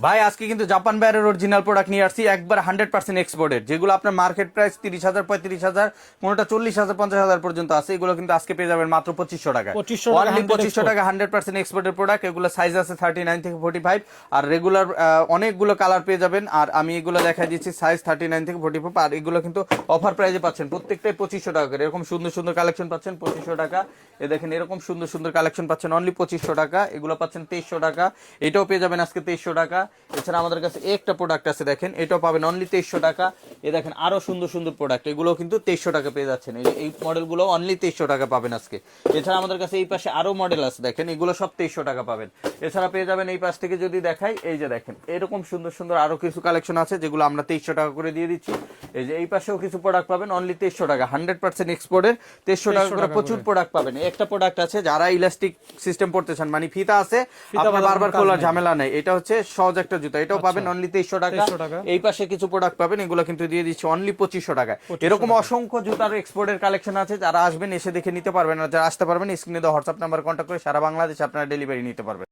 ভাই আজকে কিন্তু জাপান ব্যারের অরিজিনাল প্রোডাক্ট নিয়ে আসছি, একবার 100% এক্সপোর্টেড, যেগুলো আপনার মার্কেট প্রাইস 30,000 35,000, কোনোটা 40,000 50,000 পর্যন্ত আছে। এগুলো কিন্তু আজকে পেয়ে যাবেন মাত্র 2,500 টাকায়। 2500 টাকা অনলি 100 2,500 export। টাকা 100% এক্সপোর্টেড প্রোডাক্ট। এগুলো সাইজ আছে 39 থেকে 45, আর রেগুলার অনেকগুলো কালার পেয়ে যাবেন। আর আমি এগুলো দেখাই দিচ্ছি সাইজ 39 থেকে 44। আর এগুলো কিন্তু অফার প্রাইসে পাচ্ছেন, প্রত্যেকটাই 2,500 টাকা করে। এরকম সুন্দর সুন্দর কালেকশন পাচ্ছেন 2,500 টাকা। এ দেখেন এরকম সুন্দর সুন্দর কালেকশন পাচ্ছেন অনলি 2,500 টাকা। এগুলো পাচ্ছেন 2,300 টাকা। এটাও পেয়ে যাবেন আজকে 2,300 টাকা। এছাড়া আমাদের কাছে একটা প্রোডাক্ট আছে দেখেন, এটাও পাবেন অনলি 2,300 টাকা। এ দেখেন আরো সুন্দর সুন্দর প্রোডাক্ট, এগুলো কিন্তু 2,300 টাকা পেয়ে যাচ্ছেন। এই মডেলগুলো অনলি 2,300 টাকা পাবেন আজকে। এছাড়া আমাদের কাছে এই পাশে আরো মডেল আছে দেখেন, এগুলো সব 2,300 টাকা পাবেন। এছাড়া পেয়ে যাবেন এই পাশ থেকে যদি দেখাই, এই যে দেখেন এরকম সুন্দর সুন্দর আরো কিছু কালেকশন আছে যেগুলো আমরা 2,300 টাকা করে দিয়ে দিচ্ছি। এই যে এই পাশেও কিছু প্রোডাক্ট পাবেন অনলি 2,300 টাকা, 100% এক্সপোর্টের। 2,300 টাকা করে প্রচুর প্রোডাক্ট পাবেন। একটা প্রোডাক্ট আছে যারা ইলাস্টিক সিস্টেম পড়তে চান, মানে ফিতা আছে, আপনার বারবার খোলার ঝামেলা নেই। এটা হচ্ছে সহজ একটা জুতা, এটাও পাবেন অনলি 2,300 টাকা। এই পাশে কিছু প্রোডাক্ট পাবেন, এগুলো কিন্তু দিয়ে দিচ্ছি অনলি 2,500 টাকায়। এরকম অসংখ্য জুতার এক্সপোর্টের কালেকশন আছে, যারা আসবেন এসে দেখে নিতে পারবেন। আর যারা আসতে পারবেন স্ক্রিনে দেওয়া হোয়াটসঅ্যাপ নাম্বার কন্ট্যাক্ট করে সারা বাংলাদেশে আপনারা ডেলিভারি নিতে পারবেন।